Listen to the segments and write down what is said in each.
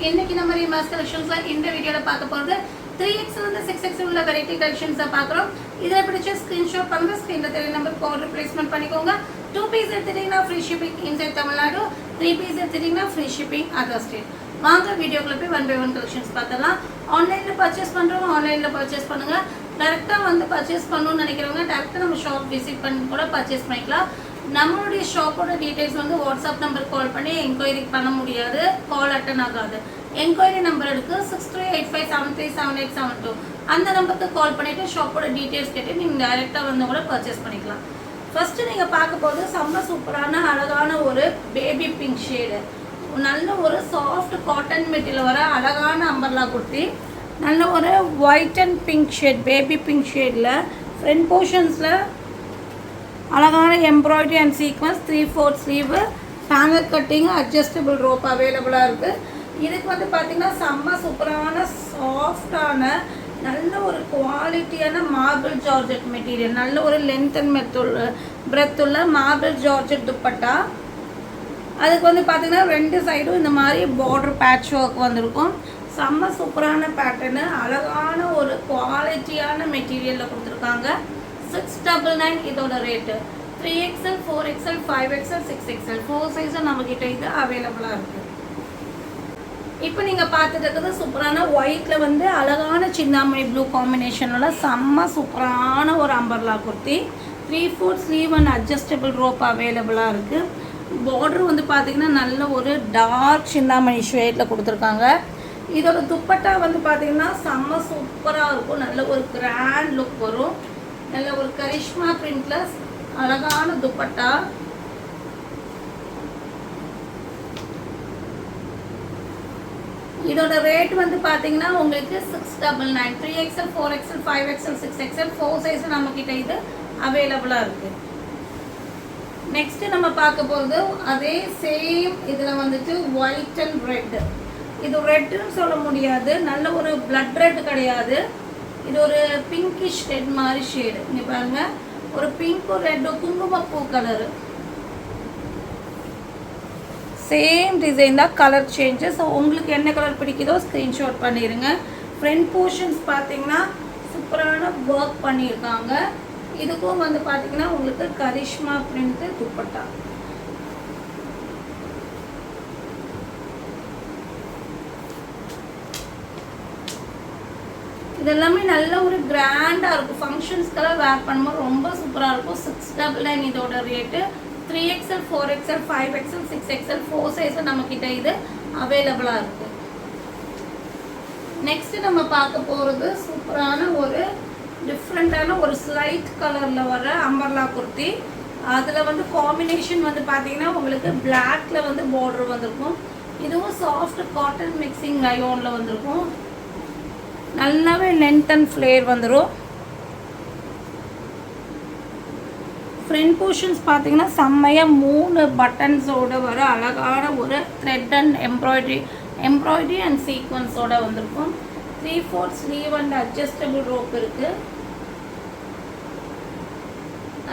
இன்னைக்கு நம்ம ரீமாஸ் கலெக்ஷன்ஸ்ல இந்த வீடியோல பார்க்க போறது 3XL and 6XL உள்ள வெரைட்டி கலெக்ஷன்ஸ் பார்க்குறோம். இதில் பிடிச்ச ஸ்கிரீன்ஷாட் பண்ணுங்க. ஸ்கிரீன்ல தெரிய நம்பர் கோட் ரிப்ளேஸ்மெண்ட் பண்ணிக்கோங்க. 2 பீஸ் எடுத்துட்டீங்கன்னா free shipping inside Tamil Nadu, 3 piece எடுத்துட்டீங்கன்னா ஃப்ரீ ஷிப்பிங் அதர் ஸ்டேட். வாங்க வீடியோக்குள்ள போய் 1 by 1 கலெக்ஷன்ஸ் பார்த்தலாம். ஆன்லைன்ல பர்ச்சேஸ் பண்றவங்க ஆன்லைன்ல பர்ச்சேஸ் பண்ணுங்க. டைரக்டா வந்து பர்ச்சேஸ் பண்ணணும்னு நினைக்கிறவங்க டைரக்டா நம்ம ஷாப் விசிட் பண்ணி கூட பர்ச்சேஸ் பண்ணிக்கலாம். நம்மளுடைய ஷாப்போட டீடைல்ஸ் வந்து வாட்ஸ்அப் நம்பர் கால் பண்ணி என்கொயரி பண்ண முடியாது, கால் அட்டன் ஆகாது. என்கொயரி நம்பர் இருக்கு 6385737872. அந்த நம்பருக்கு கால் பண்ணிட்டு ஷாப்போட டீடைல்ஸ் கேட்டு நீங்க டைரக்டா வந்து கூட பர்ச்சேஸ் பண்ணிக்கலாம். ஃபர்ஸ்ட் நீங்க பார்க்க போறது செம்ம சூப்பரான அழகான ஒரு பேபி பிங்க் ஷேடு, நல்ல ஒரு சாஃப்ட் காட்டன் மெட்டீரியல் வர அழகான அம்பர்லா குர்த்தி, நல்ல ஒரு white and pink shade baby pink ஷேடில் ஃப்ரண்ட் போர்ஷன்ஸில் அழகான embroidery and sequence 3/4 sleeve, hanger cutting, adjustable rope அவைலபிளாக இருக்குது. இதுக்கு வந்து பார்த்திங்கன்னா செம்ம சூப்பரான சாஃப்டான நல்ல ஒரு குவாலிட்டியான மார்பிள் ஜார்ஜெட் மெட்டீரியல், நல்ல ஒரு லென்த் அண்ட் பிரெத் உள்ள மார்பிள் ஜார்ஜெட் துப்பட்டா. அதுக்கு வந்து பார்த்திங்கன்னா 2 சைடும் இந்த மாதிரி பார்டர் பேட்ச் ஒர்க் வந்திருக்கும். செம்ம சூப்பரான பேட்டர்னு, அழகான ஒரு குவாலிட்டியான மெட்டீரியலில் கொடுத்துருக்காங்க. 699 இதோட rate. 3XL 4XL 5XL 6XL 4 சைஸும் நம்மக்கிட்ட இது அவைலபிளாக இருக்குது. இப்போ நீங்கள் பார்த்துட்டு இருக்கிறது சூப்பரான ஒயிட்டில் வந்து அழகான சிந்தாமணி ப்ளூ காம்பினேஷனோட செம்ம சூப்பரான ஒரு umbrella kurti. 3/4 sleeve and adjustable rope அவைலபிளாக இருக்குது. பார்டர் வந்து பார்த்திங்கன்னா நல்ல ஒரு டார்க் சிந்தாமணி ஷேடில் கொடுத்துருக்காங்க. இதோட துப்பட்டா வந்து பார்த்திங்கன்னா செம்ம சூப்பராக இருக்கும், நல்ல ஒரு கிராண்ட் லுக் வரும். நல்ல ஒரு கரிஷ்மா பிரிண்ட்ல அழகான துப்பட்டா. இதோட ரேட் வந்து பாத்தீங்கன்னா உங்களுக்கு 699. 3XL 4XL 5XL 6XL 4 size நம்ம கிட்ட இது அவைலபிளா இருக்கு. நெக்ஸ்ட் நம்ம பார்க்க போறது அதே சேம் இதுல வந்துட்டு ஒயிட் அண்ட் ரெட். இது ரெட்னு சொல்ல முடியாது, நல்ல ஒரு பிளட் ரெட் கிடையாது, இது ஒரு பிங்கிஷ் ரெட் மாதிரி ஷேடு. இங்கே பாருங்க, ஒரு பிங்க்கும் ரெட்டும் குங்குமப்பூ கலரு, சேம் டிசைன் தான், கலர் சேஞ்சஸ். உங்களுக்கு என்ன கலர் பிடிக்குதோ ஸ்க்ரீன்ஷாட் பண்ணிடுங்க. ஃப்ரண்ட் போர்ஷன்ஸ் பார்த்தீங்கன்னா சூப்பரான ஒர்க் பண்ணியிருக்காங்க. இதுக்கும் வந்து பார்த்தீங்கன்னா உங்களுக்கு கரிஷ்மா பிரிண்ட் துப்பட்டா. இதெல்லாமே நல்ல ஒரு கிராண்டாக இருக்கும், ஃபங்க்ஷன்ஸ்க்கெல்லாம் வேர் பண்ணும்போது ரொம்ப சூப்பராக இருக்கும். 699 இதோட rate. 3XL 4XL 5XL 6XL 4 சைஸும் நம்மக்கிட்ட இது அவைலபிளாக இருக்குது. நெக்ஸ்ட்டு நம்ம பார்க்க போகிறது சூப்பரான ஒரு டிஃப்ரெண்ட்டான ஒரு ஸ்லைட் கலரில் வர அம்பர்லா குர்த்தி. அதில் வந்து காம்பினேஷன் வந்து பார்த்தீங்கன்னா உங்களுக்கு பிளாக்ல வந்து பார்டர் வந்திருக்கும். இதுவும் சாஃப்ட் காட்டன் மிக்சிங் ரயோனில் வந்திருக்கும். நல்லாவே லென்த் அண்ட் ஃப்ளேர் வந்துடும். ஃப்ரண்ட் போர்ஷன்ஸ் பார்த்தீங்கன்னா செம்மையாக 3 பட்டன்ஸோடு வர அழகான ஒரு த்ரெட் அண்ட் எம்ப்ராய்டரி அண்ட் சீக்வன்ஸோடு வந்திருக்கும். 3/4 ஸ்லீவ் அண்ட் அட்ஜஸ்டபிள் ரோப் இருக்குது.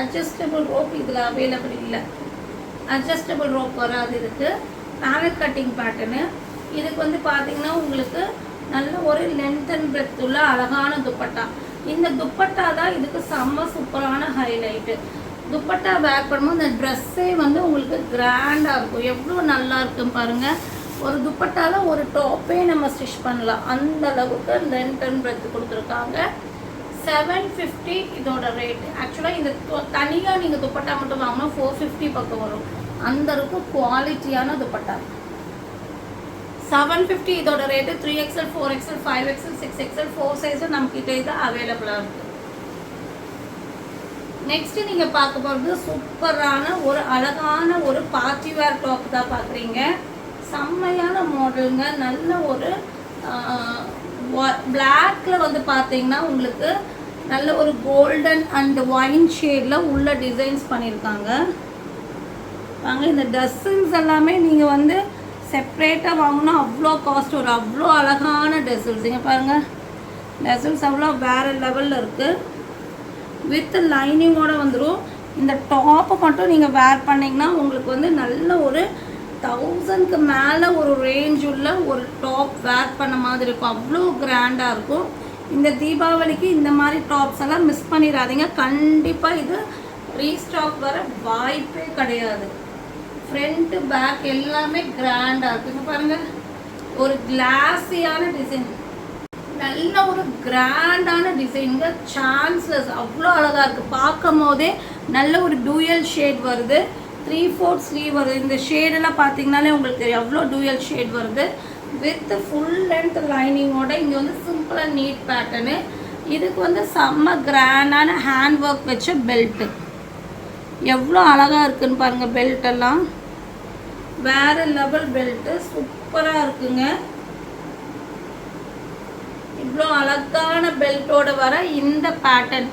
அட்ஜஸ்டபிள் ரோப் இதில் அவைலபிள் இல்லை, அட்ஜஸ்டபிள் ரோப் வராது. இதுக்கு பேனல் கட்டிங் பேட்டர்னு. இதுக்கு வந்து பார்த்தீங்கன்னா உங்களுக்கு நல்ல ஒரு லென்த் அண்ட் பிரெத் உள்ள அழகான துப்பட்டா. இந்த துப்பட்டா தான் இதுக்கு செம்ம சூப்பரான ஹைலைட்டு. துப்பட்டா வேர் பண்ணும்போது இந்த ட்ரெஸ்ஸே வந்து உங்களுக்கு கிராண்டாக இருக்கும். எவ்வளோ நல்லா இருக்குன்னு பாருங்கள். ஒரு துப்பட்டாவில் ஒரு டாப்பே நம்ம ஸ்டிச் பண்ணலாம், அந்த அளவுக்கு லென்த் அண்ட் பிரெத் கொடுத்துருக்காங்க. 750 இதோட ரேட்டு. ஆக்சுவலாக இந்த தனியாக நீங்கள் துப்பட்டா மட்டும் வாங்கினா 450 பக்கம் வரும். அந்த அளவுக்கு குவாலிட்டியான துப்பட்டா. 750 இதோட rate. 3XL 4XL 5XL 6XL 4 சைஸும் நம்மக்கிட்ட இது அவைலபிளாக இருக்குது. நெக்ஸ்ட் நீங்கள் பார்க்க போகிறது சூப்பரான ஒரு அழகான ஒரு பார்ட்டி வேர் டாப் தான் பார்க்குறீங்க. செம்மையான மாடலுங்க, நல்ல ஒரு பிளாக்ல வந்து பார்த்தீங்கன்னா உங்களுக்கு நல்ல ஒரு கோல்டன் அண்ட் ஒயின் ஷேடில் உள்ள டிசைன்ஸ் பண்ணியிருக்காங்க. வாங்க, இந்த டசன்ஸ் எல்லாமே நீங்கள் வந்து செப்ரேட்டாக வாங்கினா அவ்வளோ காஸ்ட் வரும். அவ்வளோ அழகான டெசல்ஸ் இங்கே பாருங்கள், டெசல்ஸ் அவ்வளோ வேறு லெவலில் இருக்குது. வித் லைனிங்கோடு வந்துடும். இந்த டாப்பை மட்டும் நீங்கள் வேர் பண்ணிங்கன்னா உங்களுக்கு வந்து நல்ல ஒரு 1000க்கு மேலே ஒரு ரேஞ்ச் உள்ள ஒரு டாப் வேர் பண்ண மாதிரி இருக்கும். அவ்வளோ கிராண்டாக இருக்கும். இந்த தீபாவளிக்கு இந்த மாதிரி டாப்ஸ் எல்லாம் மிஸ் பண்ணிடாதீங்க. கண்டிப்பாக இது ரீஸ்டாக் வர வாய்ப்பே கிடையாது. ஃப்ரண்ட்டு பேக் எல்லாமே கிராண்டாக இருக்குங்க. பாருங்கள், ஒரு கிளாஸியான டிசைன், நல்ல ஒரு கிராண்டான டிசைனுங்க, சான்ஸ்லெஸ். அவ்வளோ அழகாக இருக்குது. பார்க்கும் போதே நல்ல ஒரு டூயல் ஷேட் வருது. 3/4 ஸ்லீவ் வருது. இந்த ஷேடெல்லாம் பார்த்தீங்கனாலே உங்களுக்கு தெரியும் எவ்வளோ டூயல் ஷேட் வருது. வித் ஃபுல் லென்த் லைனிங்கோட இங்கே வந்து சிம்பிள் அண்ட் நீட் பேட்டர்னு. இதுக்கு வந்து செம்ம கிராண்டான ஹேண்ட் ஒர்க் வச்ச பெல்ட்டு. எவ்வளோ அழகாக இருக்குதுன்னு பாருங்கள். பெல்ட்டெல்லாம் வேறு லெவல் பெல்ட்டு, சூப்பராக இருக்குங்க. இவ்வளோ அழகான பெல்ட்டோட வர இந்த பேட்டர்ன்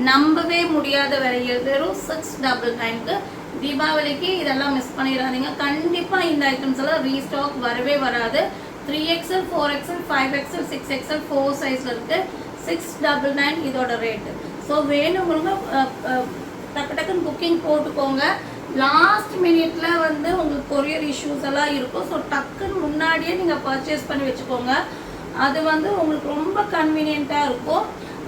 நம்பவே முடியாத விலையில் வெறும் 699க்கு. தீபாவளிக்கு இதெல்லாம் மிஸ் பண்ணிடாதீங்க. கண்டிப்பாக இந்த ஐட்டம்ஸ் எல்லாம் ரீஸ்டாக் வரவே வராது. 3XL 4XL 5XL 6XL 4 சைஸில் இருக்குது. 699 இதோட ரேட்டு. ஸோ வேணுங்களுக்கு டக்கு டக்குன்னு புக்கிங் போட்டுக்கோங்க. லாஸ்ட் மினிட்ல வந்து உங்களுக்கு கொரியர் இஷ்யூஸ் எல்லாம் இருக்கும். ஸோ டக்குன்னு முன்னாடியே நீங்கள் பர்ச்சேஸ் பண்ணி வச்சுக்கோங்க. அது வந்து உங்களுக்கு ரொம்ப கன்வீனியண்ட்டாக இருக்கும்.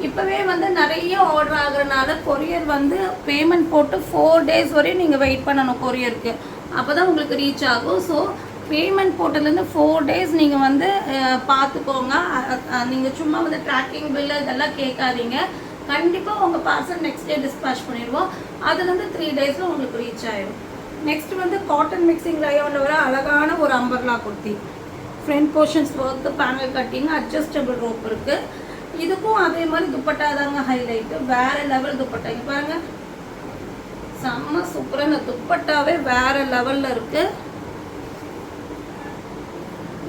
இப்போவே வந்து நிறைய ஆர்டர் ஆகுறதுனால கொரியர் வந்து பேமெண்ட் போட்டு 4 days வரையும் நீங்கள் வெயிட் பண்ணணும் கொரியருக்கு. அப்போ தான் உங்களுக்கு ரீச் ஆகும். ஸோ பேமெண்ட் போட்டதுலேருந்து 4 days நீங்கள் வந்து பார்த்துக்கோங்க. நீங்கள் சும்மா வந்து ட்ராக்கிங் பில்லு இதெல்லாம் கேட்காதீங்க. கண்டிப்பாக உங்கள் பார்சல் நெக்ஸ்ட் டே டிஸ்பேச் பண்ணிடுவோம். அதுலேருந்து 3 daysல உங்களுக்கு ரீச் ஆகிடும். நெக்ஸ்ட் வந்து காட்டன் மிக்சிங் ரயோனில் வர அழகான ஒரு umbrella kurti. Front portions work, panel cutting, adjustable rope இருக்குது. இதுக்கும் அதே மாதிரி துப்பட்டா தாங்க ஹைலைட்டு. வேறு லெவல் துப்பட்டா. இங்கே பாருங்கள், செம்ம சூப்பராக. இந்த துப்பட்டாவே வேறு லெவலில் இருக்குது.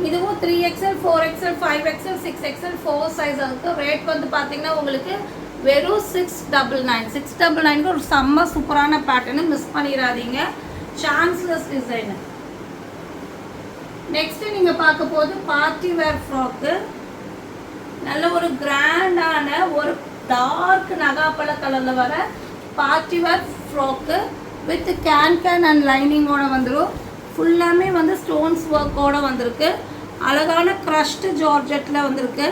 இதுவும் 3XL 4XL 5XL 6XL 4 size இருக்குது. ரேட் வந்து பார்த்தீங்கன்னா உங்களுக்கு வெறும் 699. 699க்கு ஒரு செம்ம சூப்பரான பேட்டர்னு, மிஸ் பண்ணிடாதீங்க. Chanceless design. நெக்ஸ்ட்டு நீங்கள் பார்க்க போது பார்ட்டி வேர் ஃப்ராக்கு. நல்ல ஒரு கிராண்டான ஒரு டார்க் நகாப்பழ கலரில் வர party wear frock with can and லைனிங்கோட வந்துடும். ஃபுல்லாமே வந்து ஸ்டோன்ஸ் ஒர்க்கோடு வந்திருக்கு. அழகான க்ரஷ்டு ஜார்ஜெட்டில் வந்திருக்கு.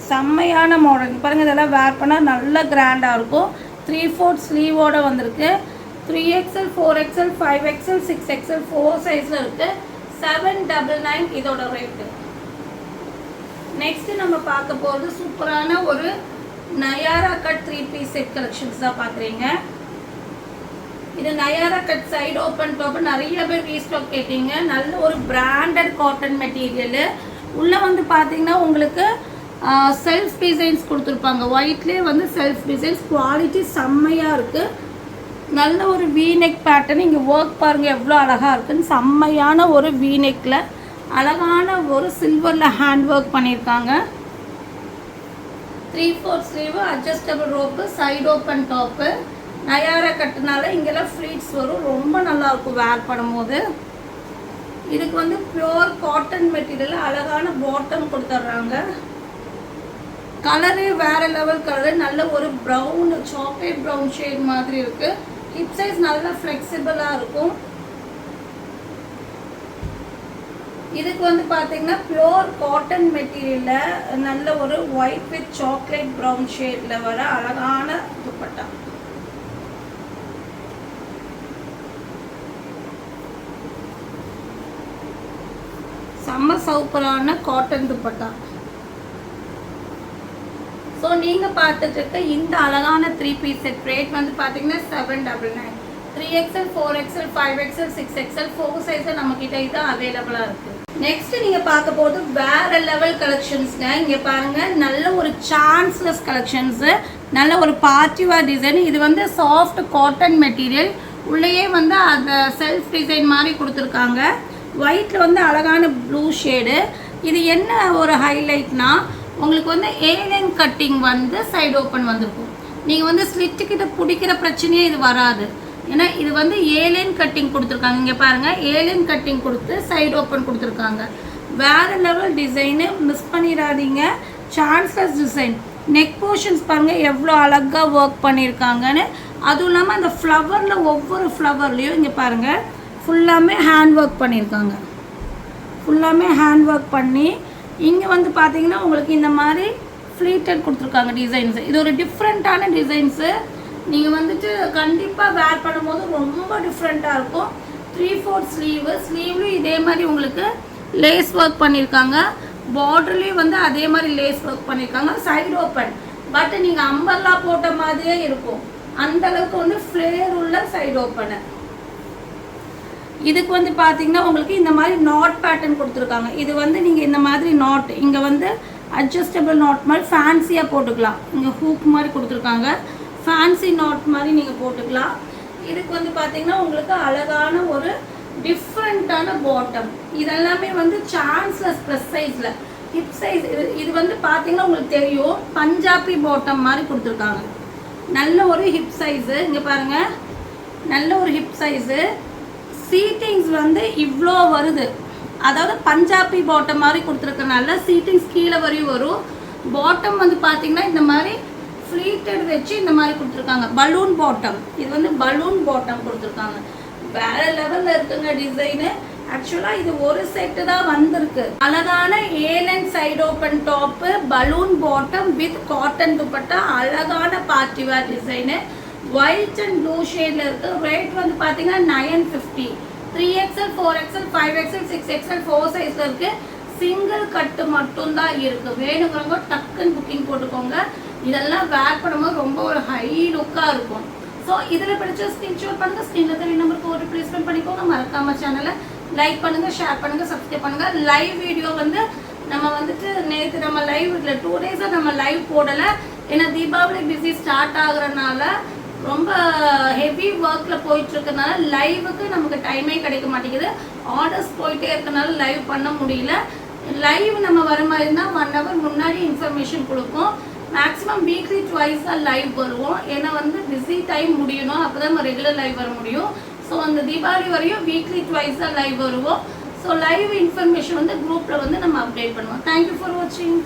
செம்மையான மாடல் பாருங்கள். இதெல்லாம் வேர் பண்ணால் நல்ல கிராண்டாக இருக்கும். 3/4 ஸ்லீவோடு வந்திருக்கு. 3XL 4XL 5XL 6XL 4 சைஸில் இருக்குது. 799 இதோட ரேட்டு. நெக்ஸ்ட்டு நம்ம பார்க்க போகிறது சூப்பரான ஒரு Nayara cut 3-piece set collections தான் பார்க்குறீங்க. இது Nayara cut side open top நிறைய பேர் ரீஸ்டாக் கேட்டீங்க. நல்ல ஒரு பிராண்டட் காட்டன் மெட்டீரியலு. உள்ளே வந்து பார்த்தீங்கன்னா உங்களுக்கு செல்ஃப் டிசைன்ஸ் கொடுத்துருப்பாங்க. ஒயிட்லேயே வந்து செல்ஃப் டிசைன்ஸ், குவாலிட்டி செம்மையாக இருக்குது. நல்ல ஒரு வீநெக் பேட்டர்ன். இங்கே ஒர்க் பாருங்கள் எவ்வளோ அழகாக இருக்குன்னு. செம்மையான ஒரு வீநெக்கில் அழகான ஒரு சில்வரில் ஹேண்ட் ஒர்க் பண்ணியிருக்காங்க. 3/4 sleeve, adjustable rope, side open top. நயாரா கட்டுனால இங்கெல்லாம் ஃப்ளீட்ஸ் வரும். ரொம்ப நல்லாயிருக்கும் வேர் பண்ணும்போது. இதுக்கு வந்து பியூர் காட்டன் மெட்டீரியல், அழகான பாட்டம் கொடுத்துட்றாங்க. கலரே வேறு லெவல் கலரு. நல்ல ஒரு ப்ரௌன், சாக்லேட் ப்ரௌன் ஷேட் மாதிரி இருக்குது. ஹிப் சைஸ் நல்லா ஃப்ளெக்சிபிளாக இருக்கும். இதுக்கு வந்து பார்த்தீங்கன்னா பியூர் காட்டன் மெட்டீரியலில் நல்ல ஒரு ஒயிட் வித் சாக்லேட் ப்ரௌன் ஷேடில் வர அழகான துப்பட்டா. செம்ம சூப்பரான காட்டன் துப்பட்டா. ஸோ நீங்கள் பார்த்துட்டு இருக்க இந்த அழகான 3-piece செட் ரேட் வந்து பார்த்தீங்கன்னா 799. 3XL 4XL 5XL 6XL 4 சைஸில் நம்மக்கிட்ட இது அவைலபிளாக இருக்குது. நெக்ஸ்ட் நீங்கள் பார்க்க போது வேறு லெவல் கலெக்ஷன்ஸ்ங்க. இங்கே பாருங்கள், நல்ல ஒரு சான்ஸ்லெஸ் கலெக்ஷன்ஸு, நல்ல ஒரு பார்ட்டி வேர் டிசைன். இது வந்து சாஃப்ட் காட்டன் மெட்டீரியல். உள்ளேயே வந்து அந்த செல்ஃப் டிசைன் மாதிரி கொடுத்துருக்காங்க. ஒயிட்டில் வந்து அழகான ப்ளூ ஷேடு. இது என்ன ஒரு ஹைலைட்னா, உங்களுக்கு வந்து ஏலைன் கட்டிங் வந்து சைடு ஓப்பன் வந்திருக்கும். நீங்கள் வந்து ஸ்லிட்டுக்கிட்ட பிடிக்கிற பிரச்சனையே இது வராது. ஏன்னா இது வந்து ஏலைன் கட்டிங் கொடுத்துருக்காங்க. இங்கே பாருங்கள், ஏலைன் கட்டிங் கொடுத்து சைடு ஓப்பன் கொடுத்துருக்காங்க. வேறு லெவல் டிசைனு, மிஸ் பண்ணிடாதீங்க. Chanceless design. நெக் போர்ஷன்ஸ் பாருங்கள் எவ்வளோ அழகாக ஒர்க் பண்ணியிருக்காங்கன்னு. அதுவும் இல்லாமல் அந்த ஃப்ளவரில் ஒவ்வொரு ஃப்ளவர்லேயும் இங்கே பாருங்கள் ஃபுல்லாமே ஹேண்ட் ஒர்க் பண்ணியிருக்காங்க. ஃபுல்லாமே ஹேண்ட் ஒர்க் பண்ணி இங்கே வந்து பார்த்தீங்கன்னா உங்களுக்கு இந்த மாதிரி ஃப்ளீட்டட் கொடுத்துருக்காங்க டிசைன்ஸு. இது ஒரு டிஃப்ரெண்ட்டான டிசைன்ஸு. நீங்கள் வந்துட்டு கண்டிப்பாக வேர் பண்ணும்போது ரொம்ப டிஃப்ரெண்ட்டாக இருக்கும். 3/4 ஸ்லீவு. ஸ்லீவ்லேயும் இதே மாதிரி உங்களுக்கு லேஸ் ஒர்க் பண்ணியிருக்காங்க. பார்டர்லேயும் வந்து அதே மாதிரி லேஸ் ஒர்க் பண்ணியிருக்காங்க. Side open. பட் நீங்கள் அம்பர்லா போட்ட மாதிரியே இருக்கும். அந்தளவுக்கு வந்து ஃப்ளேர் உள்ள சைடு ஓப்பனு. இதுக்கு வந்து பார்த்தீங்கன்னா உங்களுக்கு இந்த மாதிரி நாட் பேட்டர்ன் கொடுத்துருக்காங்க. இது வந்து நீங்கள் இந்த மாதிரி நாட் இங்கே வந்து அட்ஜஸ்டபிள் நாட் மாதிரி ஃபேன்சியாக போட்டுக்கலாம். இங்கே ஹூக் மாதிரி கொடுத்துருக்காங்க. ஃபேன்சி நாட் மாதிரி நீங்கள் போட்டுக்கலாம். இதுக்கு வந்து பார்த்தீங்கன்னா உங்களுக்கு அழகான ஒரு டிஃப்ரெண்ட்டான பாட்டம். இதெல்லாமே வந்து சான்ஸ்லெஸ் ப்ளஸ் சைஸில் ஹிப் சைஸ். இது வந்து பார்த்தீங்கன்னா உங்களுக்கு தெரியும் பஞ்சாபி பாட்டம் மாதிரி கொடுத்துருக்காங்க. நல்ல ஒரு ஹிப் சைஸு. இங்கே பாருங்கள், நல்ல ஒரு ஹிப் சைஸு. சீட்டிங்ஸ் வந்து இவ்வளோ வருது. அதாவது பஞ்சாபி பாட்டம் மாதிரி கொடுத்துருக்கனால சீட்டிங்ஸ் கீழே வரையும் வரும். பாட்டம் வந்து பார்த்தீங்கன்னா இந்த மாதிரி ஃப்ளீட்டட் வச்சு இந்த மாதிரி கொடுத்துருக்காங்க. Balloon bottom. இது வந்து பலூன் பாட்டம் கொடுத்துருக்காங்க. வேறு லெவலில் இருக்குங்க டிசைனு. ஆக்சுவலாக இது ஒரு செட்டு தான் வந்திருக்கு. அழகான ஏலன் side open top, balloon bottom with cotton dupatta, அழகான party wear design. White and blue ஷேடில் இருக்குது. ரேட் வந்து பார்த்தீங்கன்னா 950. 3XL 4XL 5XL 6XL 4 சைஸில் இருக்குது. சிங்கிள் கட்டு மட்டும்தான் இருக்குது. வேணுங்கிறவங்க டக்குன்னு புக்கிங் போட்டுக்கோங்க. இதெல்லாம் வேர் பண்ணும்போது ரொம்ப ஒரு ஹை லுக்காக இருக்கும். ஸோ இதில் பிடிச்ச ஸ்க்ரீன்ஷாட் பண்ணுங்கள். ஸ்க்ரீனில் தெரிய நம்பருக்கு ஒரு ப்ளேஸ்மெண்ட் பண்ணிக்கோங்க. மறக்காம சேனலை லைக் பண்ணுங்கள், ஷேர் பண்ணுங்கள், சப்ஸ்கிரைப் பண்ணுங்கள். லைவ் வீடியோ வந்து நம்ம வந்துட்டு நேற்று நம்ம லைவ் இல்லை 2 டேஸாக நம்ம லைவ் போடலை. ஏன்னா தீபாவளி பிஸி ஸ்டார்ட் ஆகுறதுனால ரொம்ப ஹெவி ஒர்க்கில் போயிட்டுருக்கனால லைவுக்கு நமக்கு டைமே கிடைக்க மாட்டேங்குது. ஆர்டர்ஸ் போயிட்டே இருக்கனால லைவ் பண்ண முடியல. லைவ் நம்ம வர மாதிரி இருந்தால் 1 hour முன்னாடி இன்ஃபர்மேஷன் கொடுப்போம். மேக்ஸிமம் வீக்லி 2 தான் லைவ் வருவோம். ஏன்னா வந்து பிஸி டைம் முடியணும், அப்போ தான் நம்ம ரெகுலர் லைவ் வர முடியும். ஸோ அந்த தீபாவளி வரையும் வீக்லி 2 தான் லைவ் வருவோம். ஸோ லைவ் இன்ஃபர்மேஷன் வந்து குரூப்பில் வந்து நம்ம அப்டேட் பண்ணுவோம். தேங்க்யூ ஃபார் வாட்சிங்.